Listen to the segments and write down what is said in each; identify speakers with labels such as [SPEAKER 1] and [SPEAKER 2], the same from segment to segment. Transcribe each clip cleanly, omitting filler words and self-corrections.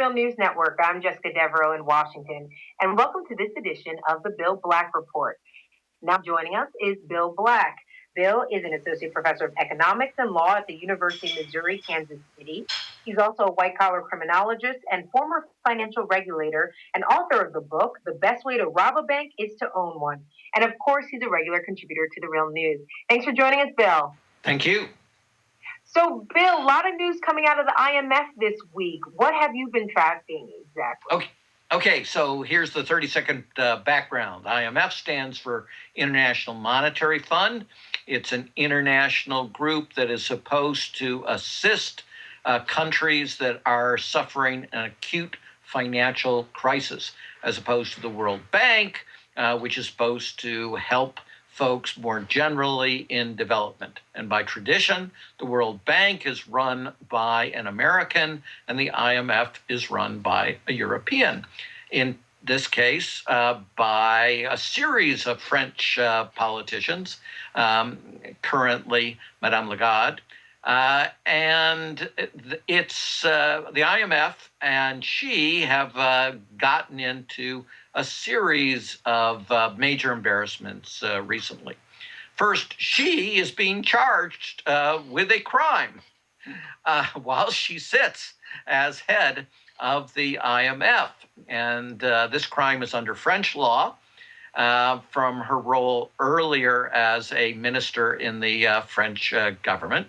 [SPEAKER 1] Real News Network. I'm Jessica Devereaux in Washington, and welcome to this edition of the Bill Black Report. Now joining us is Bill Black. Bill is an associate professor of economics and law at the University of Missouri, Kansas City. He's also a white-collar criminologist and former financial regulator and author of the book, The Best Way to Rob a Bank is to Own One. And of course, he's a regular contributor to the Real News. Thanks for joining us, Bill.
[SPEAKER 2] Thank you.
[SPEAKER 1] So, Bill, a lot of news coming out of the IMF this week. What have you been tracking exactly?
[SPEAKER 2] Okay, so here's the 30-second background. IMF stands for International Monetary Fund. It's an international group that is supposed to assist countries that are suffering an acute financial crisis, as opposed to the World Bank, which is supposed to help folks more generally in development. And by tradition, the World Bank is run by an American and the IMF is run by a European. In this case, by a series of French politicians, currently Madame Lagarde, and it's the IMF and she have gotten into a series of major embarrassments recently. First, she is being charged with a crime while she sits as head of the IMF. And this crime is under French law from her role earlier as a minister in the French government,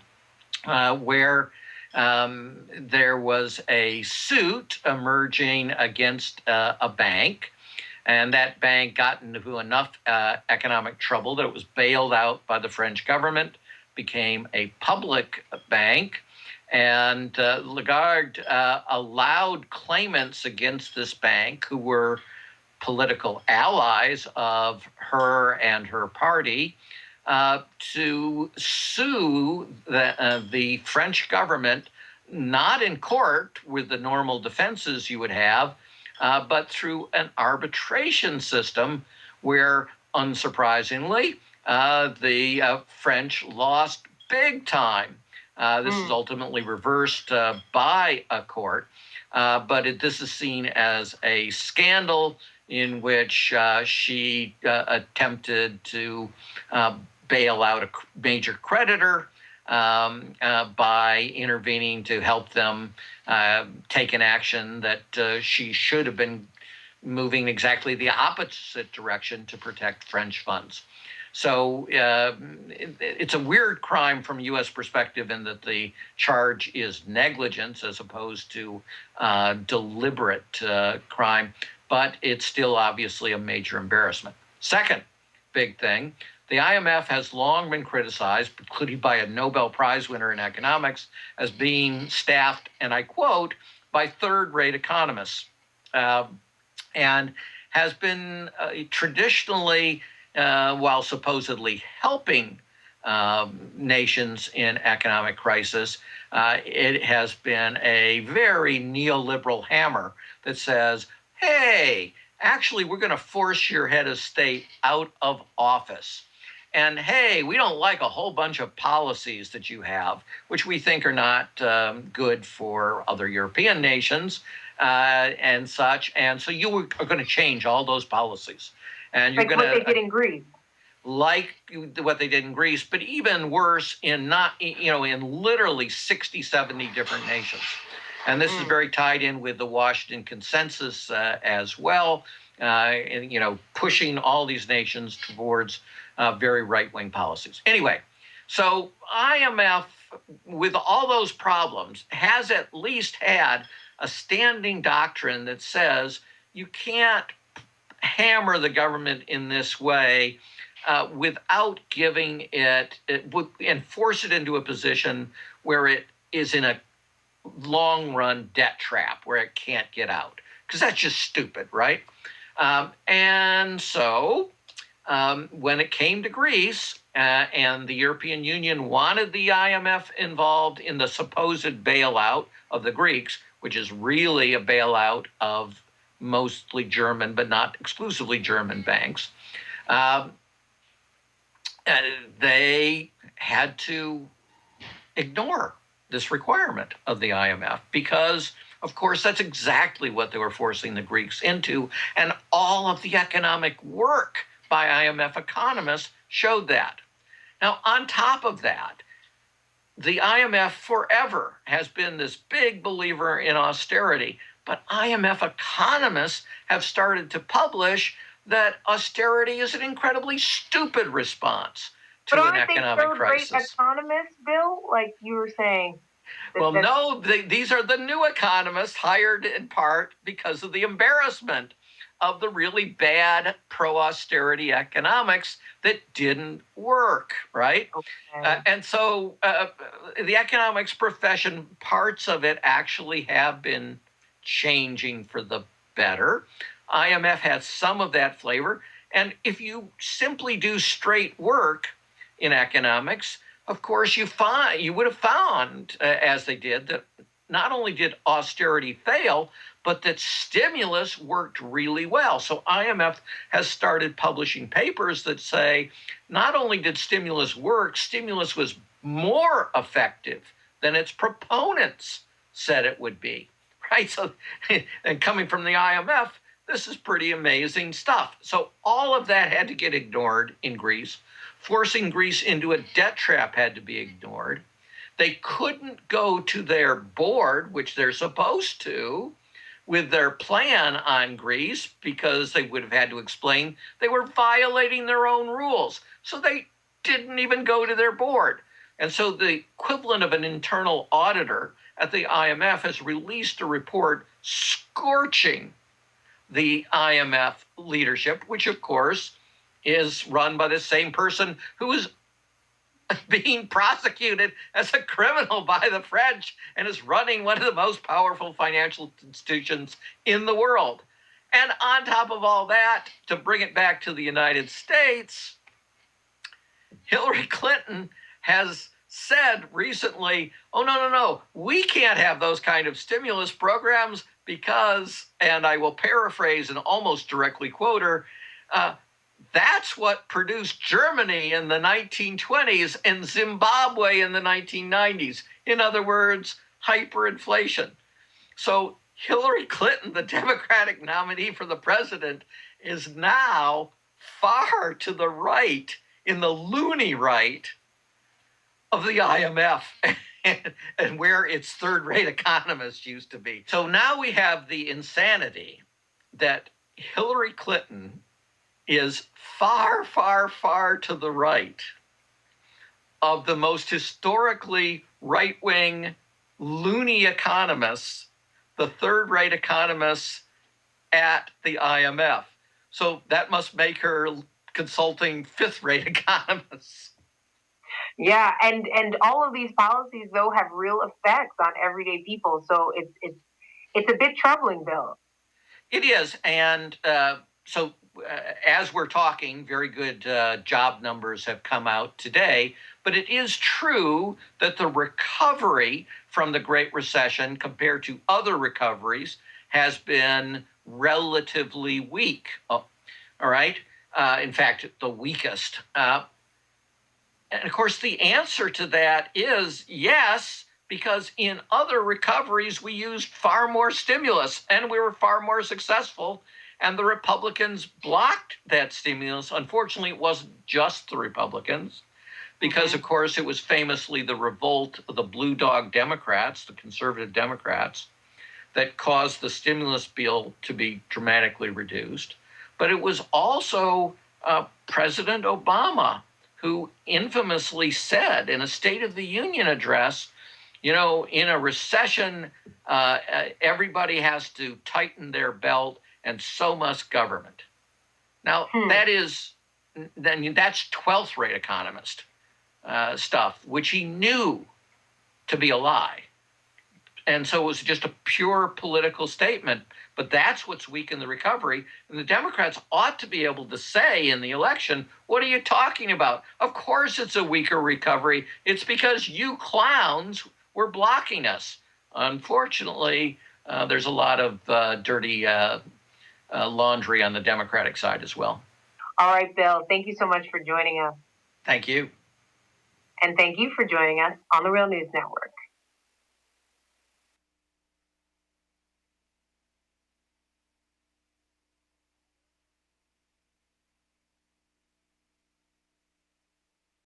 [SPEAKER 2] where there was a suit emerging against a bank, and that bank got into enough economic trouble that it was bailed out by the French government, became a public bank, and Lagarde allowed claimants against this bank who were political allies of her and her party to sue the French government, not in court with the normal defenses you would have, but through an arbitration system where, unsurprisingly, the French lost big time. This is ultimately reversed by a court, but this is seen as a scandal in which she attempted to bail out a major creditor by intervening to help them take an action that she should have been moving exactly the opposite direction to protect French funds. So it's a weird crime from a U.S. perspective in that the charge is negligence as opposed to deliberate crime, but it's still obviously a major embarrassment. Second big thing, the IMF has long been criticized, including by a Nobel Prize winner in economics, as being staffed, and I quote, by third-rate economists, and has been traditionally, while supposedly helping nations in economic crisis, it has been a very neoliberal hammer that says, hey, actually, we're going to force your head of state out of office. And hey, we don't like a whole bunch of policies that you have, which we think are not good for other European nations and such. And so you are going to change all those policies. And you're
[SPEAKER 1] like
[SPEAKER 2] going to,
[SPEAKER 1] what they did in Greece.
[SPEAKER 2] Like what they did in Greece, but even worse in in literally 60, 70 different nations. And this is very tied in with the Washington Consensus as well, and, pushing all these nations towards very right-wing policies. Anyway, so IMF, with all those problems, has at least had a standing doctrine that says you can't hammer the government in this way without giving it and force it into a position where it is in a long-run debt trap where it can't get out, because that's just stupid, right? And so when it came to Greece and the European Union wanted the IMF involved in the supposed bailout of the Greeks, which is really a bailout of mostly German, but not exclusively German banks, they had to ignore this requirement of the IMF because Of course, that's exactly what they were forcing the Greeks into, and all of the economic work by IMF economists showed that. Now, on top of that, the IMF forever has been this big believer in austerity, but IMF economists have started to publish that austerity is an incredibly stupid response to an economic crisis.
[SPEAKER 1] But aren't they third-rate economists, Bill? Like you were saying.
[SPEAKER 2] Well, no, these are the new economists hired in part because of the embarrassment of the really bad pro-austerity economics that didn't work, right?
[SPEAKER 1] Okay.
[SPEAKER 2] And so the economics profession, parts of it actually have been changing for the better. IMF has some of that flavor. And if you simply do straight work in economics, of course, you would have found, as they did, that not only did austerity fail, but that stimulus worked really well. So IMF has started publishing papers that say not only did stimulus work, stimulus was more effective than its proponents said it would be, right? So, and coming from the IMF, this is pretty amazing stuff. So all of that had to get ignored in Greece. Forcing Greece into a debt trap had to be ignored. They couldn't go to their board, which they're supposed to, with their plan on Greece, because they would have had to explain they were violating their own rules. So they didn't even go to their board. And so the equivalent of an internal auditor at the IMF has released a report scorching the IMF leadership, which of course is run by the same person who is being prosecuted as a criminal by the French and is running one of the most powerful financial institutions in the world. And on top of all that, to bring it back to the United States, Hillary Clinton has said recently, oh, no, we can't have those kind of stimulus programs because, and I will paraphrase and almost directly quote her, that's what produced Germany in the 1920s and Zimbabwe in the 1990s. In other words, hyperinflation. So Hillary Clinton, the Democratic nominee for the president, is now far to the right, in the loony right, of the IMF and where its third-rate economists used to be. So now we have the insanity that Hillary Clinton is far, far, far to the right of the most historically right-wing loony economists, the third-rate economists at the IMF. So that must make her consulting fifth-rate economists.
[SPEAKER 1] Yeah, and all of these policies though have real effects on everyday people. So it's a bit troubling, Bill.
[SPEAKER 2] It is, and so as we're talking, very good job numbers have come out today. But it is true that the recovery from the Great Recession compared to other recoveries has been relatively weak. All right. In fact, the weakest. And of course, the answer to that is yes, because in other recoveries, we used far more stimulus and we were far more successful. And the Republicans blocked that stimulus. Unfortunately, it wasn't just the Republicans, because, of course, it was famously the revolt of the Blue Dog Democrats, the conservative Democrats, that caused the stimulus bill to be dramatically reduced. But it was also President Obama who infamously said in a State of the Union address, you know, in a recession, everybody has to tighten their belt, and so must government. Now, that's 12th-rate economist stuff, which he knew to be a lie. And so it was just a pure political statement. But that's what's weak in the recovery. And the Democrats ought to be able to say in the election, what are you talking about? Of course it's a weaker recovery. It's because you clowns were blocking us. Unfortunately, there's a lot of dirty laundry on the Democratic side as well.
[SPEAKER 1] All right, Bill, thank you so much for joining us.
[SPEAKER 2] Thank you.
[SPEAKER 1] And thank you for joining us on the Real News Network.